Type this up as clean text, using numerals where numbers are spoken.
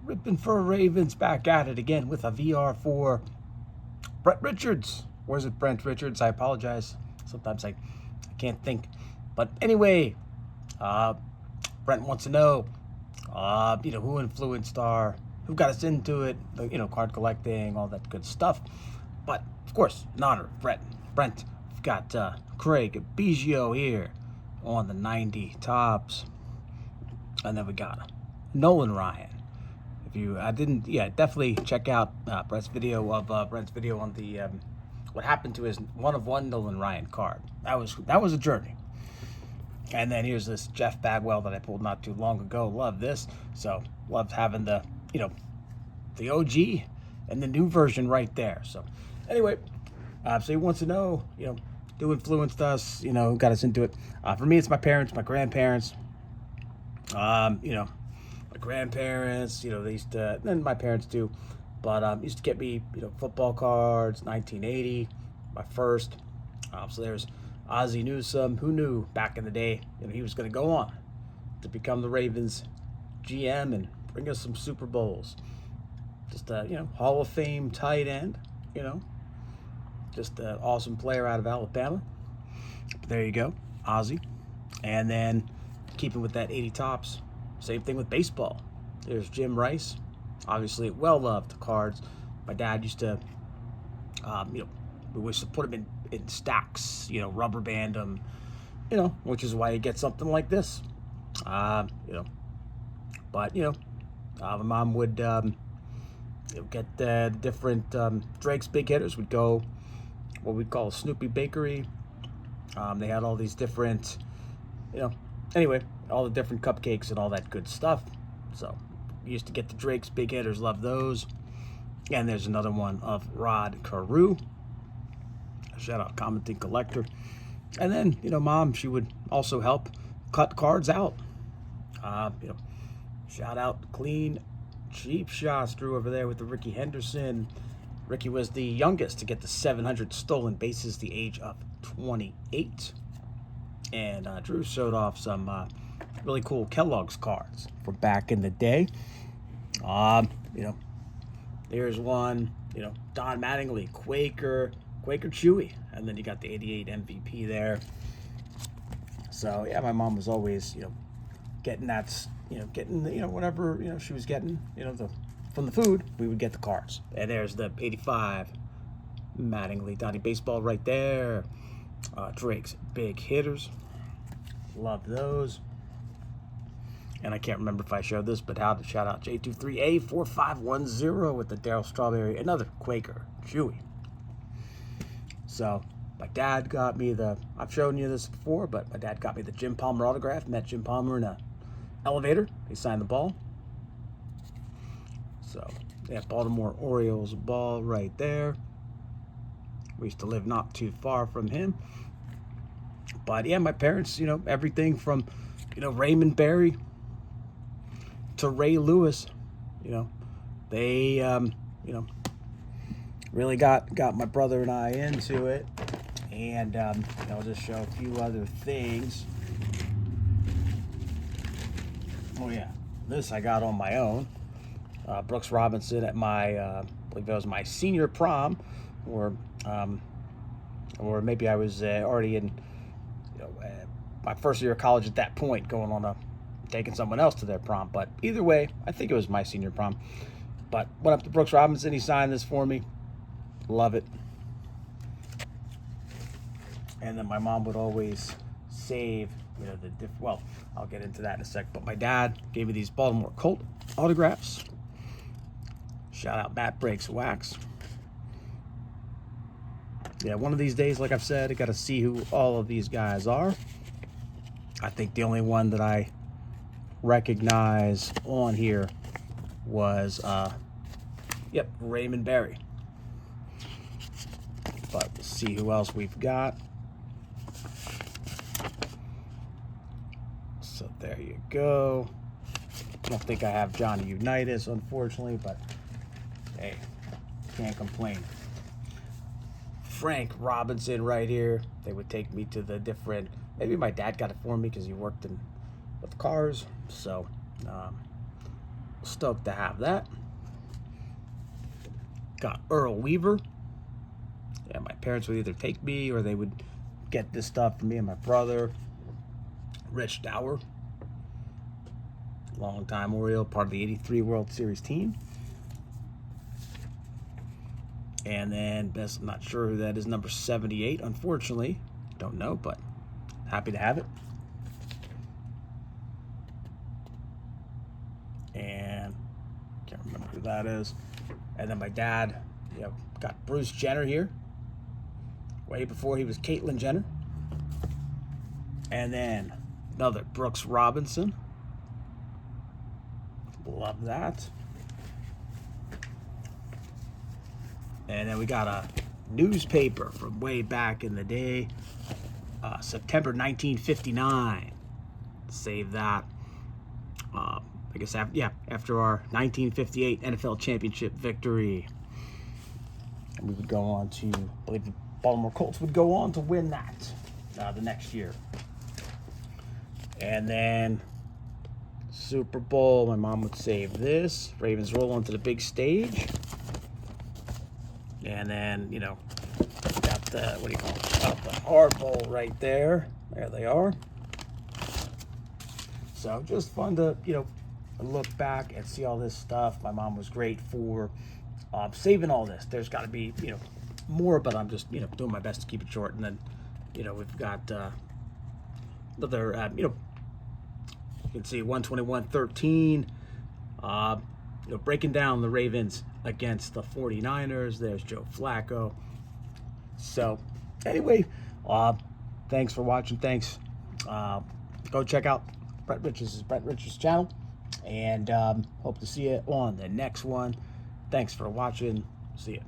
Ripping for Ravens, back at it again with a VR for Brent Richards. Where's it, Brent Richards? I apologize. Sometimes I can't think. But anyway, Brent wants to know, who influenced who got us into it, card collecting, all that good stuff. But, of course, in honor of Brent, we've got Craig Biggio here on the 90 tops. And then we got Nolan Ryan. Definitely check out Brent's video on the what happened to his one-of-one Nolan Ryan card. That was a journey. And then here's this Jeff Bagwell that I pulled not too long ago. Love this. So loved having the OG and the new version right there. So anyway, so he wants to know, who influenced us, who got us into it. For me, it's my parents, my grandparents. My grandparents, they used to, and my parents too, but used to get me, football cards, 1980, my first. So there's Ozzie Newsome. Who knew back in the day, he was going to go on to become the Ravens GM and bring us some Super Bowls. Just a, Hall of Fame tight end, just an awesome player out of Alabama. But there you go, Ozzie. And then keeping with that 80 tops, same thing with baseball. There's Jim Rice, obviously well-loved cards. My dad used to, we used to put them in stacks, rubber band them, which is why you get something like this. But, my mom would get the different Drake's big hitters. Would go what we'd call Snoopy Bakery. They had all these different, anyway, all the different cupcakes and all that good stuff. So we used to get the Drake's big hitters, love those. And there's another one of Rod Carew. Shout out commenting collector. And then, mom, she would also help cut cards out. Shout out clean, cheap shots Drew over there with the Rickey Henderson. Rickey was the youngest to get the 700 stolen bases, the age of 28. And Drew showed off some really cool Kellogg's cards from back in the day. There's one, Don Mattingly, Quaker Chewy, and then you got the 88 MVP there. So yeah, my mom was always, getting that, whatever, she was getting, from the food, we would get the cards. And there's the 85 Mattingly Donnie baseball right there. Drake's big hitters. Love those. And I can't remember if I showed this, but how to shout out J23A4510 with the Darryl Strawberry, another Quaker Chewy. So my dad got me I've shown you this before, but my dad got me the Jim Palmer autograph. Met Jim Palmer in an elevator. He signed the ball. So yeah, Baltimore Orioles ball right there. We used to live not too far from him. But yeah, my parents, everything from, Raymond Barry to Ray Lewis, they, really got my brother and I into it. And I'll just show a few other things. Oh yeah, this I got on my own. Brooks Robinson at my, I believe that was my senior prom, or maybe I was already in, my first year of college at that point, going on taking someone else to their prom. But either way, I think it was my senior prom. But went up to Brooks Robinson, he signed this for me. Love it. And then my mom would always save, I'll get into that in a sec. But my dad gave me these Baltimore Colt autographs. Shout out Matt Breaks Wax. Yeah, one of these days, like I've said, I got to see who all of these guys are. I think the only one that I recognize on here was, Raymond Barry. But let's see who else we've got. So there you go. I don't think I have Johnny Unitas, unfortunately, but hey, can't complain. Frank Robinson right here. They would take me to the different, maybe my dad got it for me because he worked with cars. So Stoked to have that. Got Earl Weaver. Yeah, my parents would either take me or they would get this stuff for me and my brother. Rich Dower. Long-time Oriole, part of the 83 World Series team. And then, best, I'm not sure who that is, number 78, unfortunately. Don't know, but happy to have it. And can't remember who that is. And then my dad, got Bruce Jenner here, way before he was Caitlyn Jenner. And then another Brooks Robinson. Love that. And then we got a newspaper from way back in the day, September 1959. Save that. I guess after our 1958 NFL championship victory, and we would go on to, I believe the Baltimore Colts would go on to win that the next year. And then Super Bowl, my mom would save this. Ravens roll onto the big stage. And then, got the, what do you call it? Got the hard bowl right there. There they are. So just fun to, look back and see all this stuff. My mom was great for saving all this. There's got to be, more, but I'm just, doing my best to keep it short. And then, we've got another, you can see 121-13. Breaking down the Ravens against the 49ers. There's Joe Flacco. So, anyway, thanks for watching. Thanks. Go check out Brent Rich's channel. And hope to see you on the next one. Thanks for watching. See ya.